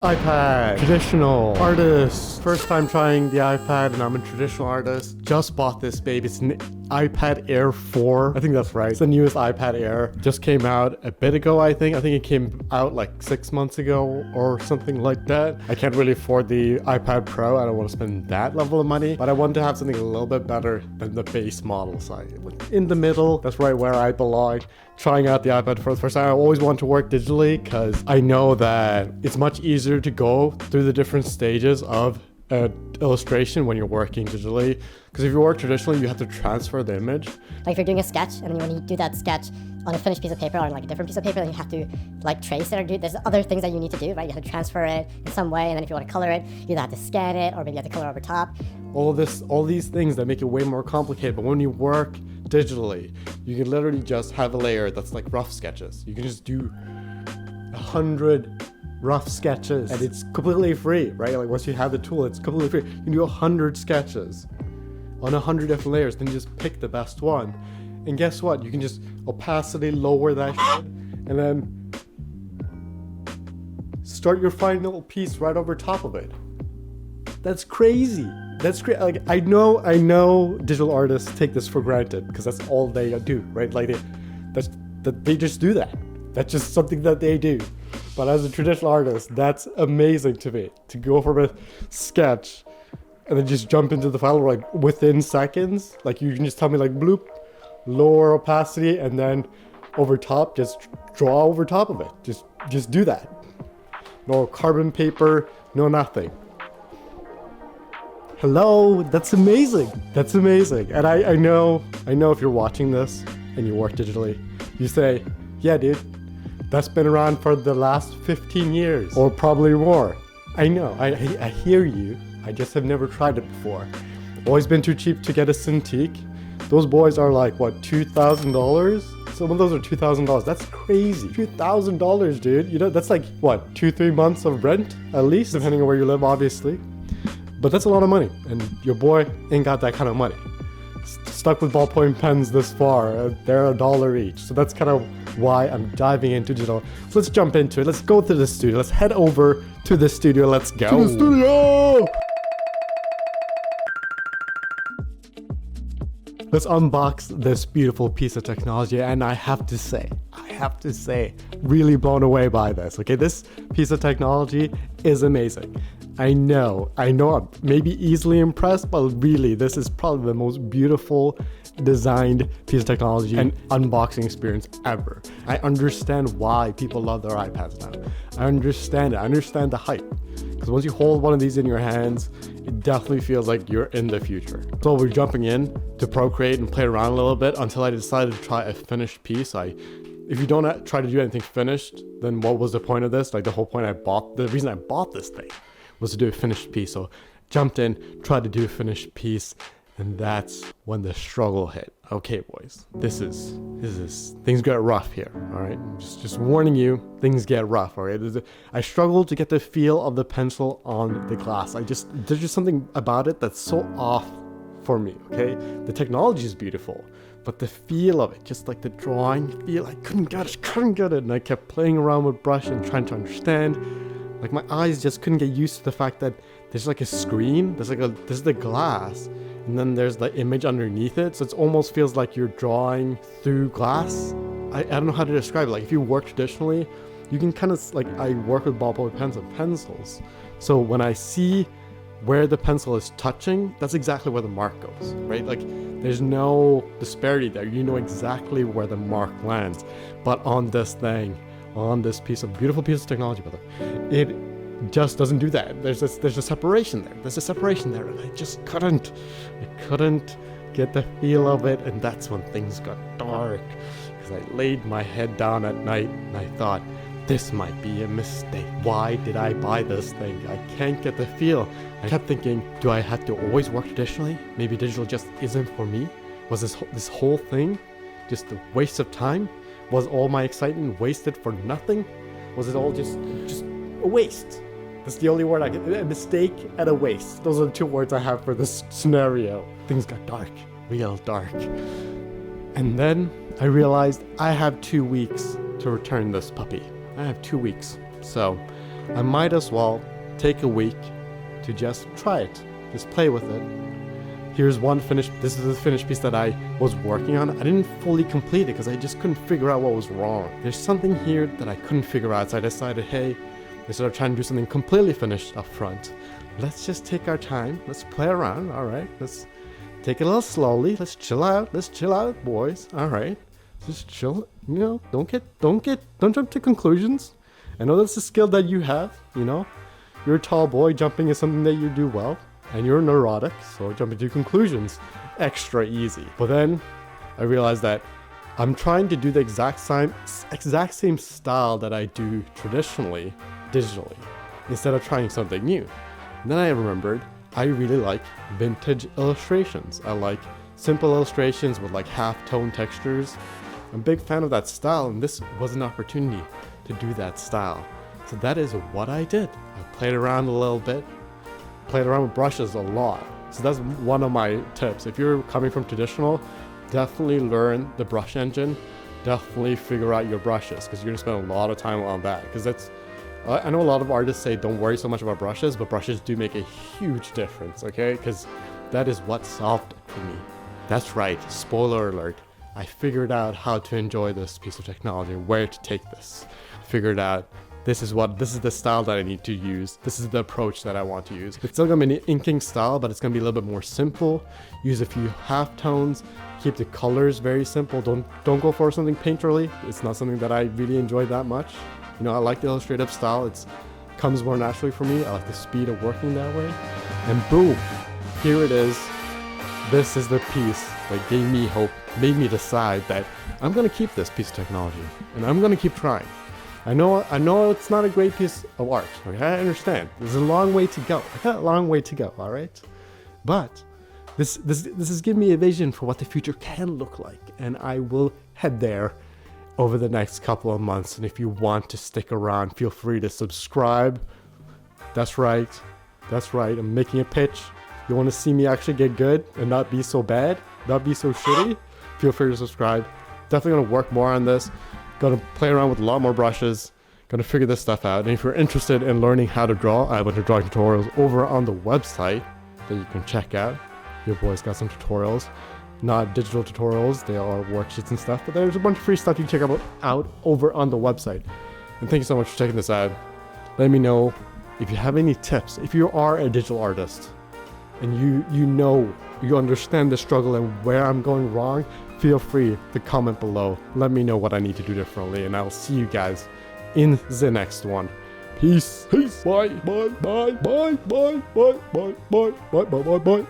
iPad, traditional artist. First time trying the iPad and I'm a traditional artist. Just bought this baby. It's an iPad Air 4. I think that's right. It's the newest iPad Air. Just came out a bit ago, I think. I think it came out like 6 months ago or something like that. I can't really afford the iPad Pro. I don't want to spend that level of money, but I want to have something a little bit better than the base model. So in the middle, that's right where I belong. Trying out the iPad for the first time. I always want to work digitally because I know that it's much easier to go through the different stages of an illustration when you're working digitally. Because if you work traditionally, you have to transfer the image. Like if you're doing a sketch and then when you do that sketch on a finished piece of paper or on like a different piece of paper, then you have to like trace it or there's other things that you need to do, right? You have to transfer it in some way, and then if you want to color it, you either have to scan it or maybe you have to color over top. All these things that make it way more complicated, but when you work digitally, you can literally just have a layer that's like rough sketches. You can just do 100 rough sketches and it's completely free, right? Like once you have the tool, it's completely free. You can do 100 sketches on 100 different layers, then you just pick the best one. And guess what? You can just opacity lower that shit and then start your final piece right over top of it. That's crazy. That's great. Like I know digital artists take this for granted because that's all they do, right? Like they just do that. That's just something that they do. But as a traditional artist, that's amazing to me, to go from a sketch and then just jump into the file like within seconds. Like you can just tell me like bloop, lower opacity, and then over top, just draw over top of it. Just do that. No carbon paper, no nothing. Hello, that's amazing. That's amazing. And I know if you're watching this and you work digitally, you say, yeah, dude, that's been around for the last 15 years or probably more. I know, I hear you. I just have never tried it before. Always been too cheap to get a Cintiq. Those boys are like, what, $2,000? Some of those are $2,000. That's crazy. $2,000, dude. You know, that's like, what, 2-3 months of rent at least, depending on where you live, obviously. But that's a lot of money, and your boy ain't got that kind of money. Stuck with ballpoint pens this far, they're $1 each. So that's kind of why I'm diving into digital. So let's jump into it. Let's go to the studio. Let's head over to the studio. Let's go. To the studio! Let's unbox this beautiful piece of technology, and I have to say, really blown away by this. Okay, this piece of technology is amazing. I know I'm maybe easily impressed, but really this is probably the most beautiful designed piece of technology and unboxing experience ever. I understand why people love their iPads now. I understand it. I understand the hype. Because once you hold one of these in your hands, it definitely feels like you're in the future. So we're jumping in to Procreate and play around a little bit until I decided to try a finished piece. If you don't try to do anything finished, then what was the point of this? Like the whole point the reason I bought this thing was to do a finished piece. So jumped in, tried to do a finished piece, and that's when the struggle hit. Okay, boys, this is things get rough here. All right, just warning you, things get rough. All right, I struggled to get the feel of the pencil on the glass. There's just something about it that's so off for me. Okay, the technology is beautiful, but the feel of it, just like the drawing feel, I couldn't get it, and I kept playing around with brush and trying to understand. Like my eyes just couldn't get used to the fact that there's like a screen, this is the glass, and then there's the image underneath it. So it almost feels like you're drawing through glass. I don't know how to describe it. Like if you work traditionally, you can kind of like, I work with ballpoint pens and pencils. So when I see where the pencil is touching, that's exactly where the mark goes, right? Like there's no disparity there. You know exactly where the mark lands. But on this thing, on this beautiful piece of technology, brother, it just doesn't do that. There's a separation there. And I just couldn't get the feel of it, and that's when things got dark. Because I laid my head down at night and I thought, this might be a mistake. Why did I buy this thing? I can't get the feel. I kept thinking, do I have to always work traditionally? Maybe digital just isn't for me? Was this whole thing just a waste of time? Was all my excitement wasted for nothing? Was it all just a waste? That's the only word I get. A mistake and a waste. Those are the two words I have for this scenario. Things got dark, real dark. And then I realized I have 2 weeks to return this puppy. I have 2 weeks. So I might as well take a week to just try it, just play with it. Here's one finished, this is the finished piece that I was working on. I didn't fully complete it because I just couldn't figure out what was wrong. There's something here that I couldn't figure out, so I decided, hey, instead of trying to do something completely finished up front, let's just take our time, let's play around, all right? Let's take it a little slowly, let's chill out, boys, all right? Just chill, don't jump to conclusions. I know that's a skill that you have, You're a tall boy, jumping is something that you do well. And you're neurotic, so jumping to conclusions, extra easy. But then I realized that I'm trying to do the exact same style that I do traditionally, digitally, instead of trying something new. And then I remembered I really like vintage illustrations. I like simple illustrations with like half-tone textures. I'm a big fan of that style, and this was an opportunity to do that style. So that is what I did. I played around a little bit. Played around with brushes a lot. So that's one of my tips. If you're coming from traditional, definitely learn the brush engine. Definitely figure out your brushes, because you're gonna spend a lot of time on that. Because that's, I know a lot of artists say don't worry so much about brushes, but brushes do make a huge difference, okay? Because that is what solved it for me. That's right, spoiler alert. I figured out how to enjoy this piece of technology, where to take this. Figured out this is the style that I need to use. This is the approach that I want to use. It's still gonna be an inking style, but it's gonna be a little bit more simple. Use a few halftones. Keep the colors very simple. Don't go for something painterly. It's not something that I really enjoy that much. I like the illustrative style. It comes more naturally for me. I like the speed of working that way. And boom, here it is. This is the piece that gave me hope, made me decide that I'm gonna keep this piece of technology, and I'm gonna keep trying. I know it's not a great piece of art. Okay, I understand. There's a long way to go. I got a long way to go, all right? But this has given me a vision for what the future can look like, and I will head there over the next couple of months. And if you want to stick around, feel free to subscribe. That's right. I'm making a pitch. You want to see me actually get good and not be so bad, not be so shitty? Feel free to subscribe. Definitely gonna work more on this. Gonna play around with a lot more brushes. Gonna figure this stuff out. And if you're interested in learning how to draw, I have a bunch of drawing tutorials over on the website that you can check out. Your boy's got some tutorials. Not digital tutorials, they are worksheets and stuff, but there's a bunch of free stuff you can check out over on the website. And thank you so much for checking this out. Let me know if you have any tips. If you are a digital artist and you understand the struggle and where I'm going wrong, feel free to comment below. Let me know what I need to do differently, and I'll see you guys in the next one. Peace. Bye. Bye.